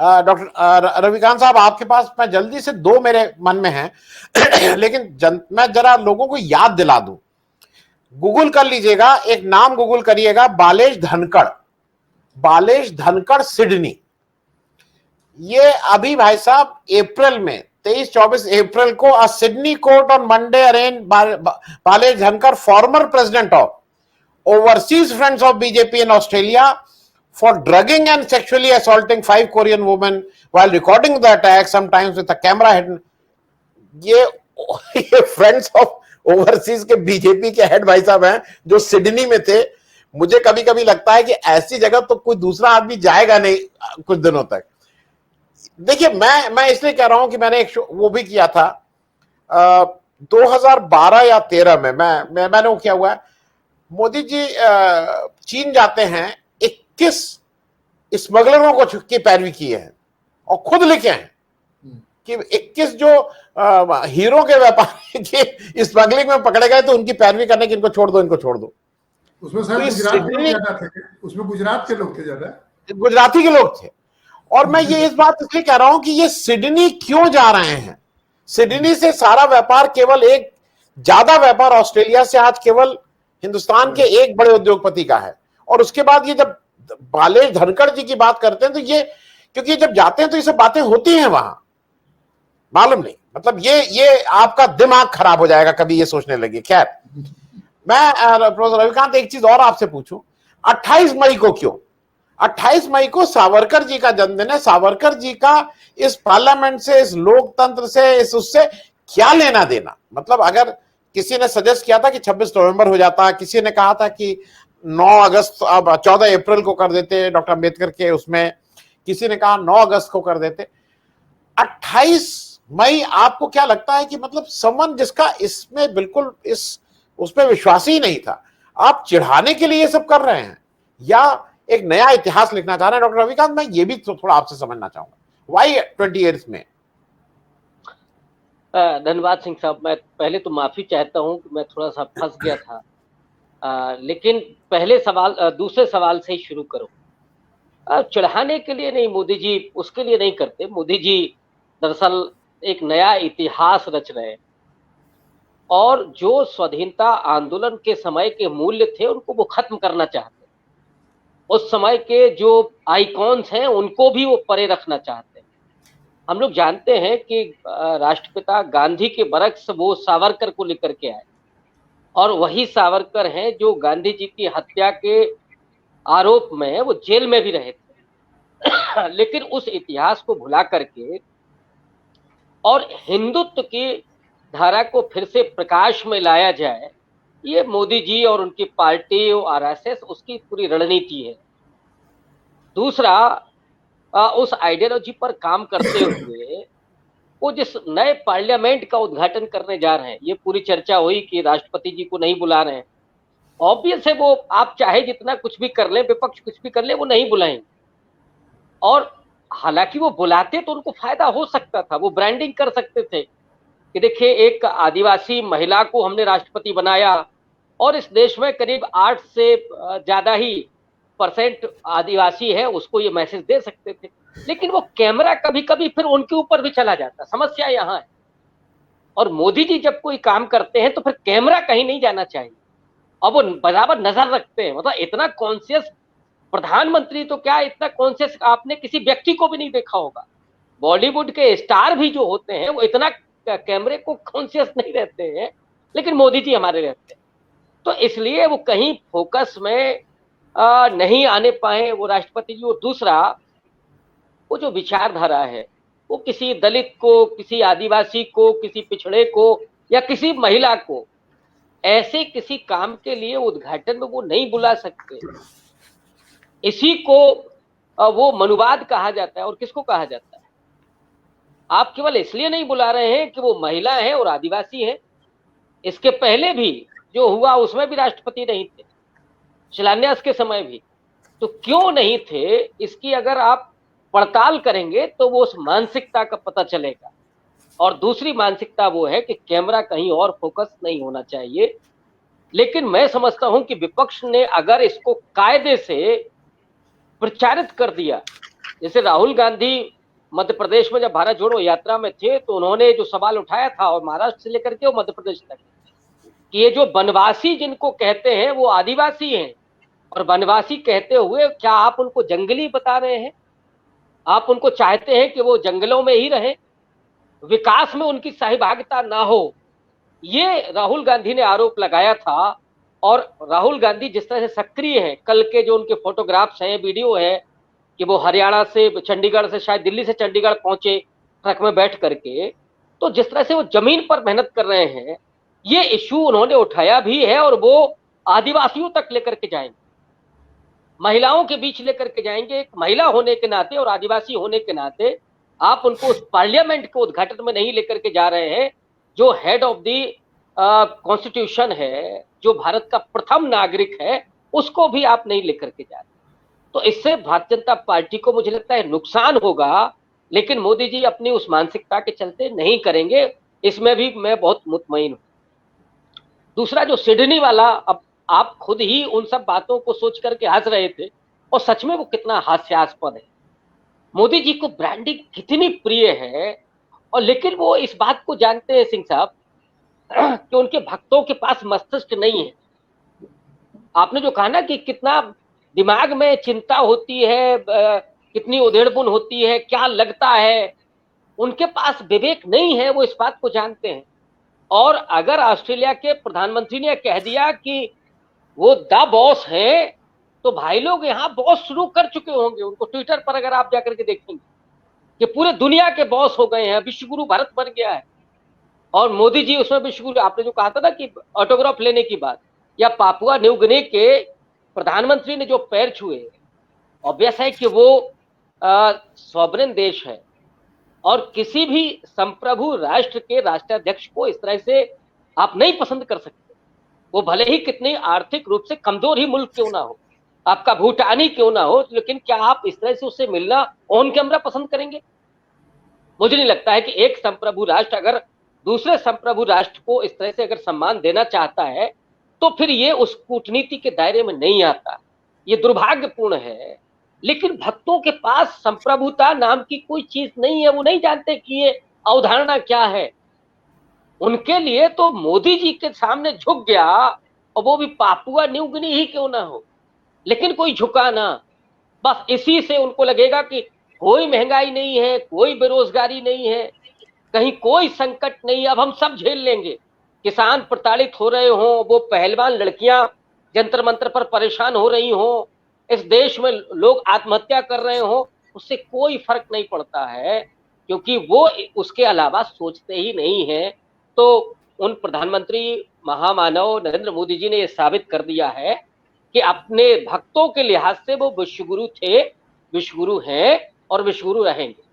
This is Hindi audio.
डॉक्टर रविकांत साहब, आपके पास मैं जल्दी से दो मेरे मन में हैं लेकिन मैं जरा लोगों को याद दिला दूं। गूगल कर लीजिएगा, एक नाम गूगल करिएगा, बालेश धनखड़। बालेश धनखड़ सिडनी। ये अभी भाई साहब अप्रैल में 23-24 अप्रैल को a Sydney court on Monday arraigned Balesh Dhankhar, former president of overseas friends of BJP in Australia, for drugging and sexually assaulting 5 Korean women while recording the attack, sometimes with a camera hidden. ये फ्रेंड्स ऑफ ओवरसीज के बीजेपी के हेड भाई साहब हैं जो सिडनी में थे। मुझे कभी कभी लगता है कि ऐसी जगह तो कोई दूसरा आदमी जाएगा नहीं कुछ दिनों तक। देखिए, मैं इसलिए कह रहा हूं कि मैंने एक वो भी किया था 2012 या 13 में। मैंने वो किया हुआ है, मोदी जी चीन जाते हैं, 21 स्मगलरों को की पैरवी की है और खुद लिखे हैं कि 21 जो हीरो के व्यापारी के स्मगलिंग में पकड़े गए तो उनकी पैरवी करने की, इनको छोड़ दो, इनको छोड़ दो। उसमें शायद गुजरात के ज्यादा थे, उसमें गुजरात के लोग थे, ज्यादा गुजराती के लोग थे। और मैं ये इस बात इसलिए कह रहा हूं कि ये सिडनी क्यों जा रहे हैं। सिडनी से सारा व्यापार, केवल एक ज्यादा व्यापार ऑस्ट्रेलिया से आज केवल हिंदुस्तान के एक बड़े उद्योगपति का है। और उसके बाद ये जब बालेश धनखड़ जी की बात करते हैं तो ये, क्योंकि जब जाते हैं तो ये सब बातें होती हैं वहां, मालूम नहीं, मतलब ये आपका दिमाग खराब हो जाएगा कभी ये सोचने लगे। खैर, मैं प्रोफेसर रविकांत एक चीज और आपसे पूछूं, 28 मई को क्यों? 28 मई को सावरकर जी का जन्मदिन है। सावरकर जी का इस पार्लियामेंट से, इस लोकतंत्र से, इस उससे क्या लेना देना? मतलब अगर किसी ने सजेस्ट किया था कि 26 नवंबर हो जाता, किसी ने कहा था कि 9 अगस्त, अब 14 अप्रैल को कर देते डॉक्टर अम्बेडकर के उसमें, किसी ने कहा 9 अगस्त को कर देते। 28 मई आपको क्या लगता है कि मतलब समन जिसका इसमें बिल्कुल इस उसमें विश्वास ही नहीं था, आप चिढ़ाने के लिए ये सब कर रहे हैं या एक नया इतिहास लिखना चाह रहे हैं? डॉक्टर रविकांत, मैं ये भी थोड़ा आपसे समझना चाहूंगा, वाई 28 में? धन्यवाद सिंह साहब। मैं पहले तो माफी चाहता हूं कि मैं थोड़ा सा फंस गया था, लेकिन पहले सवाल, दूसरे सवाल से ही शुरू करो। चढ़ाने के लिए नहीं, मोदी जी उसके लिए नहीं करते। मोदी जी दरअसल एक नया इतिहास रच रहे हैं और जो स्वाधीनता आंदोलन के समय के मूल्य थे उनको वो खत्म करना चाहते हैं। उस समय के जो आइकॉन्स हैं उनको भी वो परे रखना चाहते हैं। हम लोग जानते हैं कि राष्ट्रपिता गांधी के बरक्स वो सावरकर को लेकर के आए और वही सावरकर हैं जो गांधी जी की हत्या के आरोप में वो जेल में भी रहे थे। लेकिन उस इतिहास को भुला करके और हिंदुत्व की धारा को फिर से प्रकाश में लाया जाए, ये मोदी जी और उनकी पार्टी और आरएसएस उसकी पूरी रणनीति है। दूसरा, उस आइडियोलॉजी पर काम करते हुए वो जिस नए पार्लियामेंट का उद्घाटन करने जा रहे हैं, ये पूरी चर्चा हुई कि राष्ट्रपति जी को नहीं बुला रहे हैं। ऑब्वियस है, वो आप चाहे जितना कुछ भी कर लें, विपक्ष कुछ भी कर ले, वो नहीं बुलाएंगे। और हालांकि वो बुलाते तो उनको फायदा हो सकता था, वो ब्रांडिंग कर सकते थे कि देखिए एक आदिवासी महिला को हमने राष्ट्रपति बनाया और इस देश में करीब 8 से ज्यादा ही % आदिवासी है, उसको ये मैसेज दे सकते थे। लेकिन वो कैमरा कभी कभी फिर उनके ऊपर भी चला जाता। समस्या यहाँ है। और मोदी जी जब कोई काम करते हैं तो फिर कैमरा कहीं नहीं जाना चाहिए और वो बराबर नजर रखते हैं। मतलब इतना कॉन्शियस प्रधानमंत्री तो क्या, इतना कॉन्शियस आपने किसी व्यक्ति को भी नहीं देखा होगा। बॉलीवुड के स्टार भी जो होते हैं वो इतना कैमरे को कॉन्शियस नहीं रहते हैं, लेकिन मोदी जी हमारे रहते हैं। तो इसलिए वो कहीं फोकस में नहीं आने पाए वो राष्ट्रपति जी। और दूसरा, वो जो विचारधारा है वो किसी दलित को, किसी आदिवासी को, किसी पिछड़े को या किसी महिला को ऐसे किसी काम के लिए उद्घाटन में वो नहीं बुला सकते। इसी को वो मनुवाद कहा जाता है। और किसको कहा जाता है? आप केवल इसलिए नहीं बुला रहे हैं कि वो महिला है और आदिवासी है। इसके पहले भी जो हुआ उसमें भी राष्ट्रपति नहीं थे, शिलान्यास के समय भी। तो क्यों नहीं थे, इसकी अगर आप पड़ताल करेंगे तो वो उस मानसिकता का पता चलेगा। और दूसरी मानसिकता वो है कि कैमरा कहीं और फोकस नहीं होना चाहिए। लेकिन मैं समझता हूं कि विपक्ष ने अगर इसको कायदे से प्रचारित कर दिया जैसे राहुल गांधी मध्य प्रदेश में जब भारत जोड़ो यात्रा में थे तो उन्होंने जो सवाल उठाया था, और महाराष्ट्र से लेकर के वो मध्य प्रदेश तक, कि ये जो वनवासी जिनको कहते हैं वो आदिवासी हैं, और वनवासी कहते हुए क्या आप उनको जंगली बता रहे हैं? आप उनको चाहते हैं कि वो जंगलों में ही रहें, विकास में उनकी सहभागिता ना हो? ये राहुल गांधी ने आरोप लगाया था। और राहुल गांधी जिस तरह से सक्रिय हैं, कल के जो उनके फोटोग्राफ्स हैं, वीडियो है कि वो हरियाणा से, चंडीगढ़ से, शायद दिल्ली से चंडीगढ़ पहुंचे ट्रक में बैठ करके, तो जिस तरह से वो जमीन पर मेहनत कर रहे हैं, ये इश्यू उन्होंने उठाया भी है और वो आदिवासियों तक लेकर के जाएंगे, महिलाओं के बीच लेकर के जाएंगे। एक महिला होने के नाते और आदिवासी होने के नाते आप उनको उस पार्लियामेंट के उद्घाटन में नहीं लेकर के जा रहे हैं जो हेड ऑफ द कॉन्स्टिट्यूशन है, जो भारत का प्रथम नागरिक है, उसको भी आप नहीं लेकर के जा रहे। तो इससे भारतीय जनता पार्टी को मुझे लगता है नुकसान होगा, लेकिन मोदी जी अपनी उस मानसिकता के चलते नहीं करेंगे, इसमें भी मैं बहुत मुतमईन हूं। दूसरा जो सिडनी वाला, अब आप खुद ही उन सब बातों को सोच करके हंस रहे थे, और सच में वो कितना हास्यास्पद है। मोदी जी को ब्रांडिंग कितनी प्रिय है, और लेकिन वो इस बात को जानते हैं सिंह साहब कि उनके भक्तों के पास मस्तिष्क नहीं है। आपने जो कहा ना कि कितना दिमाग में चिंता होती है, कितनी उधेड़बुन होती है, क्या लगता है, उनके पास विवेक नहीं है, वो इस बात को जानते हैं। और अगर ऑस्ट्रेलिया के प्रधानमंत्री ने कह दिया कि वो द बॉस है, तो भाई लोग यहाँ बॉस शुरू कर चुके होंगे। उनको ट्विटर पर अगर आप जाकर के देखेंगे कि पूरे दुनिया के बॉस हो गए हैं, विश्वगुरु भारत बन गया है। और मोदी जी उसमें विश्वगुरु, आपने जो कहा था ना कि ऑटोग्राफ लेने की बात, या पापुआ न्यू गिनी के प्रधानमंत्री ने जो पैर छुए, ऑब्वियस है कि वो सॉवरेन देश है, और किसी भी संप्रभु राष्ट्र के राष्ट्राध्यक्ष को इस तरह से आप नहीं पसंद कर सकते। वो भले ही कितनी आर्थिक रूप से कमजोर ही मुल्क क्यों ना हो, आपका भूटानी क्यों ना हो, लेकिन क्या आप इस तरह से उससे मिलना ऑन कैमरा पसंद करेंगे? मुझे नहीं लगता है कि एक संप्रभु राष्ट्र अगर दूसरे संप्रभु राष्ट्र को इस तरह से अगर सम्मान देना चाहता है, तो फिर ये उस कूटनीति के दायरे में नहीं आता। ये दुर्भाग्यपूर्ण है। लेकिन भक्तों के पास संप्रभुता नाम की कोई चीज नहीं है, वो नहीं जानते कि ये अवधारणा क्या है। उनके लिए तो मोदी जी के सामने झुक गया, और वो भी पापुआ न्यू गिनी ही क्यों ना हो, लेकिन कोई झुका ना। बस इसी से उनको लगेगा कि कोई महंगाई नहीं है, कोई बेरोजगारी नहीं है, कहीं कोई संकट नहीं, अब हम सब झेल लेंगे। किसान प्रताड़ित हो रहे हों, वो पहलवान लड़कियां जंतर मंत्र पर परेशान हो रही हों, इस देश में लोग आत्महत्या कर रहे हों, उससे कोई फर्क नहीं पड़ता है, क्योंकि वो उसके अलावा सोचते ही नहीं है। तो उन प्रधानमंत्री महामानव नरेंद्र मोदी जी ने यह साबित कर दिया है कि अपने भक्तों के लिहाज से वो विश्वगुरु थे, विश्वगुरु हैं और विश्वगुरु रहेंगे।